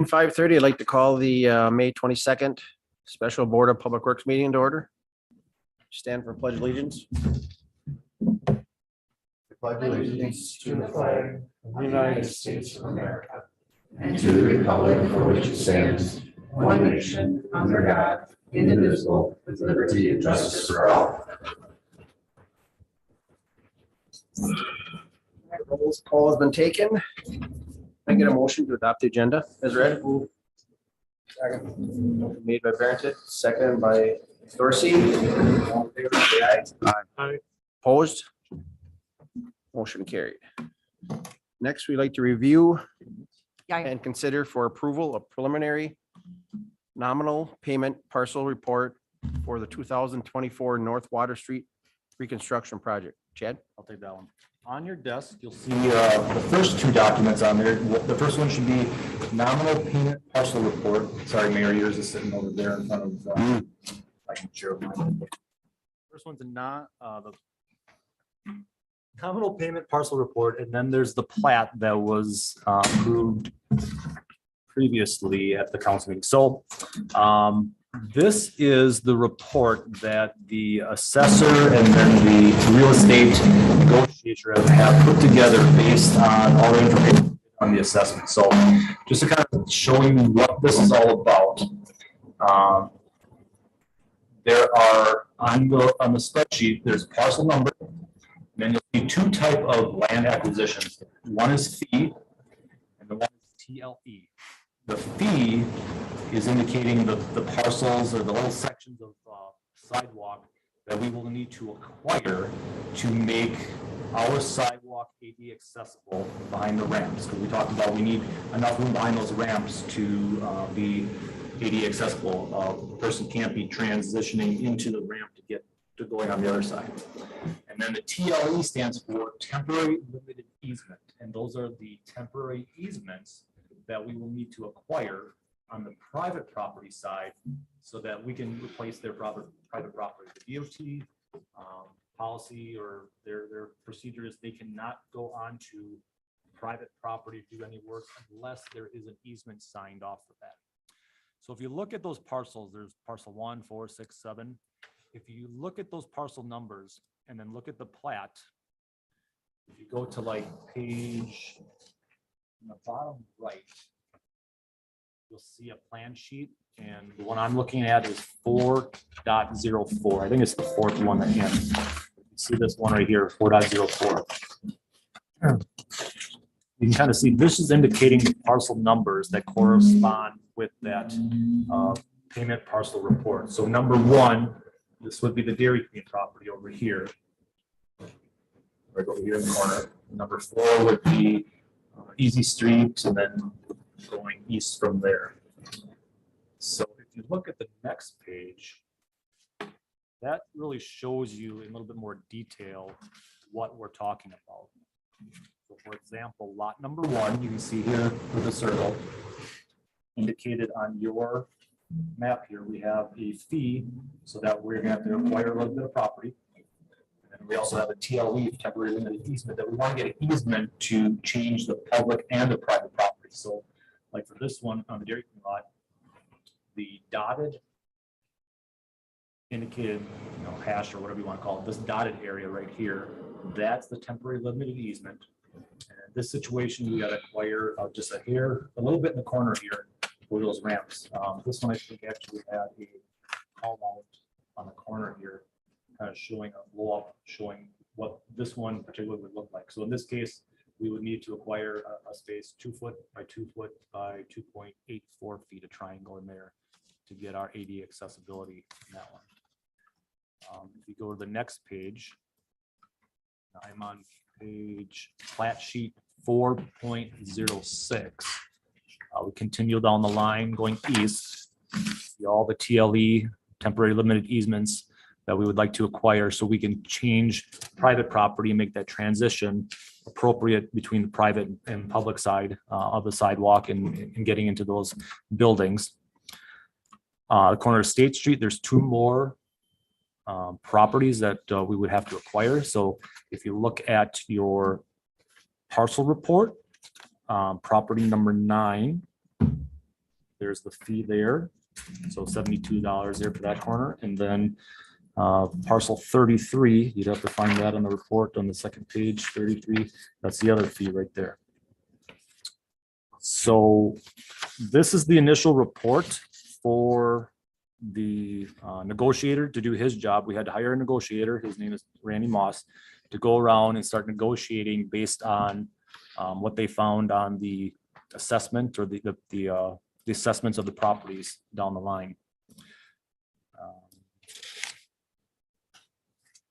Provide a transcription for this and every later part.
5:30, I'd like to call the May 22nd Special Board of Public Works meeting to order. Stand for pledge of allegiance. Pledge allegiance to the flag of the United States of America and to the republic for which it stands, one nation, under God, indivisible, with liberty and justice for all. Call has been taken. I get a motion to adopt the agenda as read. Second. Made by Barrington, seconded by Dorsey. All in favor, say aye. Aye. Opposed? Motion carried. Next, we'd like to review and consider for approval a preliminary nominal payment parcel report for the 2024 North Water Street reconstruction project. Chad? I'll take that one. On your desk, you'll see the first two documents on there. The first one should be nominal payment parcel report. Sorry, Mayor, yours is sitting over there in front of. I can share mine. First one's the nominal payment parcel report, and then there's the plat that was approved previously at the council meeting. So this is the report that the assessor and then the real estate negotiator have put together based on all the information on the assessment. So just to kind of show you what this is all about. There are on the spreadsheet, there's parcel number, and then you'll see two type of land acquisitions. One is fee and the one is TLE. The fee is indicating the parcels or the little sections of sidewalk that we will need to acquire to make our sidewalk AD accessible behind the ramps. Because we talked about we need enough room behind those ramps to be AD accessible. The person can't be transitioning into the ramp to get to going on the other side. And then the TLE stands for temporary limited easement. And those are the temporary easements that we will need to acquire on the private property side so that we can replace their private property. The DOT policy or their procedure is they cannot go on to private property to do any work unless there is an easement signed off for that. So if you look at those parcels, there's parcel 1, 4, 6, 7. If you look at those parcel numbers and then look at the plat, if you go to like page in the bottom right, you'll see a plan sheet, and the one I'm looking at is 4.04. I think it's the fourth one again. You see this one right here, 4.04. You can kind of see this is indicating the parcel numbers that correspond with that payment parcel report. So number 1, this would be the Dairy Queen property over here. Right over here in the corner. Number 4 would be Easy Street, and then going east from there. So if you look at the next page, that really shows you in a little bit more detail what we're talking about. So for example, lot number 1, you can see here with a circle indicated on your map here, we have a fee so that we're going to have to acquire a little bit of property. And we also have a TLE, temporary limited easement, that we want to get an easement to change the public and the private property. So like for this one on the Dairy Queen lot, the dotted indicated, hash or whatever you want to call it, this dotted area right here, that's the temporary limited easement. And in this situation, we got to acquire just a hair, a little bit in the corner here for those ramps. This one I think actually had a call out on the corner here, kind of showing a blow up, showing what this one particularly would look like. So in this case, we would need to acquire a space 2 foot by 2 foot by 2.84 feet, a triangle in there to get our AD accessibility in that one. If you go to the next page, I'm on page flat sheet 4.06. We continue down the line going east. See all the TLE, temporary limited easements that we would like to acquire so we can change private property and make that transition appropriate between the private and public side of the sidewalk and getting into those buildings. The corner of State Street, there's 2 more properties that we would have to acquire. So if you look at your parcel report, property number 9 there's the fee there. So $72 there for that corner. And then parcel 33, you'd have to find that on the report on the second page, 33. That's the other fee right there. So this is the initial report for the negotiator to do his job. We had to hire a negotiator. His name is Randy Moss, to go around and start negotiating based on what they found on the assessment or the assessments of the properties down the line.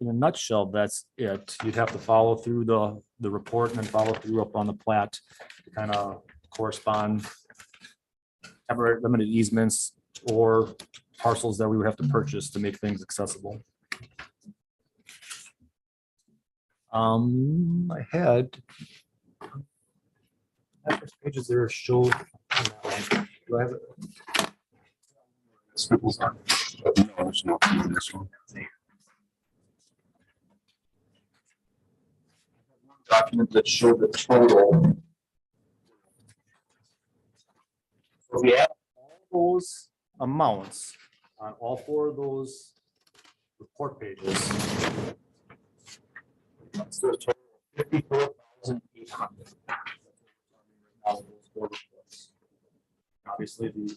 In a nutshell, that's it. You'd have to follow through the report and then follow through up on the plat to kind of correspond, temporary limited easements or parcels that we would have to purchase to make things accessible. I had pages there show. Do I have it? No, there's nothing in this one. Document that showed the total. So we have all those amounts on all four of those report pages. So a total of 54,800. Obviously, the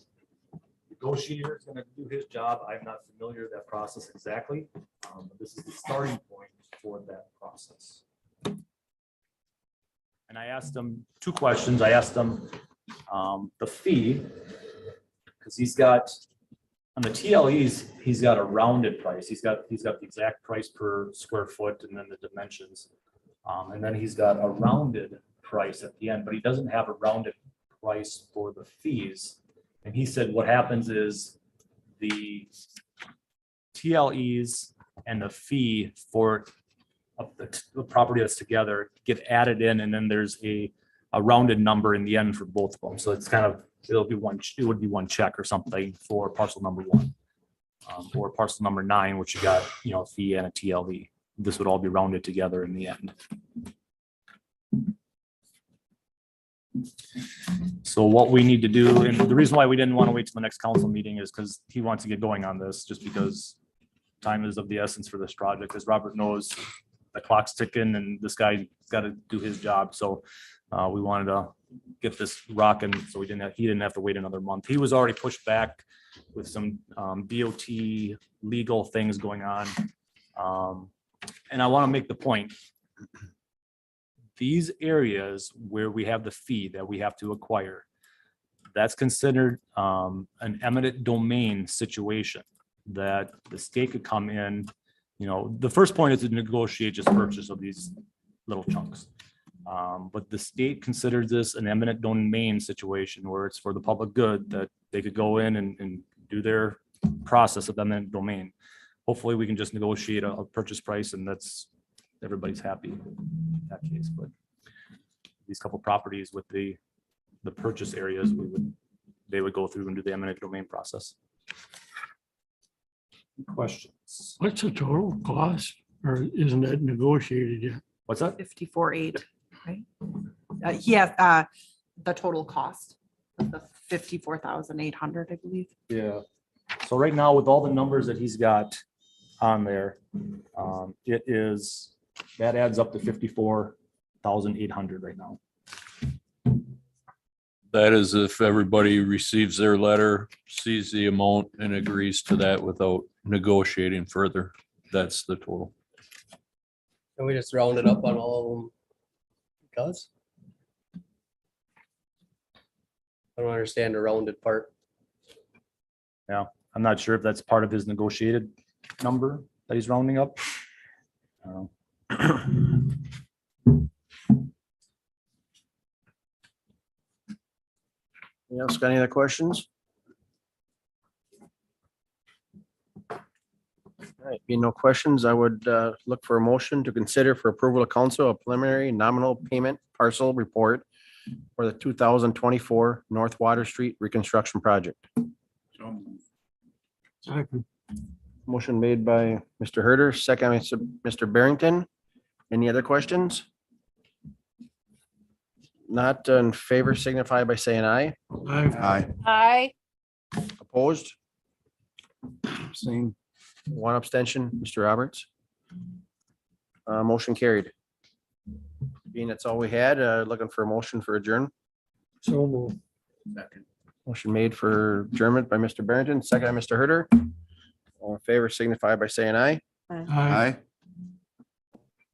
negotiator is going to do his job. I'm not familiar with that process exactly, but this is the starting point for that process. And I asked him two questions. I asked him the fee, because he's got, on the TLEs, he's got a rounded price. He's got the exact price per square foot and then the dimensions. And then he's got a rounded price at the end, but he doesn't have a rounded price for the fees. And he said what happens is the TLEs and the fee for the property that's together get added in, and then there's a rounded number in the end for both of them. So it's kind of, it would be one check or something for parcel number 1, or parcel number 9, which you got, a fee and a TLE. This would all be rounded together in the end. So what we need to do, and the reason why we didn't want to wait till the next council meeting is because he wants to get going on this, just because time is of the essence for this project. As Robert knows, the clock's ticking and this guy's got to do his job. So we wanted to get this rocking, so he didn't have to wait another month. He was already pushed back with some DOT legal things going on. And I want to make the point, these areas where we have the fee that we have to acquire, that's considered an eminent domain situation that the state could come in. The first point is to negotiate just purchase of these little chunks. But the state considers this an eminent domain situation where it's for the public good, that they could go in and do their process of eminent domain. Hopefully we can just negotiate a purchase price and that's, everybody's happy in that case. But these couple properties with the purchase areas, they would go through and do the eminent domain process. Questions? What's the total cost, or isn't it negotiated yet? What's that? 54,800, right? The total cost of the 54,800, I believe. Yeah. So right now with all the numbers that he's got on there, that adds up to 54,800 right now. That is if everybody receives their letter, sees the amount and agrees to that without negotiating further. That's the total. Can we just round it up on all of them? Because I don't understand the rounded part. I'm not sure if that's part of his negotiated number that he's rounding up. Anyone else got any other questions? All right, being no questions, I would look for a motion to consider for approval of council a preliminary nominal payment parcel report for the 2024 North Water Street reconstruction project. Second. Motion made by Mr. Herder, second by Mr. Barrington. Any other questions? Not in favor, signify by saying aye. Aye. Aye. Opposed? Same. One abstention, Mr. Roberts. Motion carried. Being that's all we had, looking for a motion for adjourn. So move. Motion made for adjournment by Mr. Barrington, second by Mr. Herter. All in favor signify by saying aye. Aye.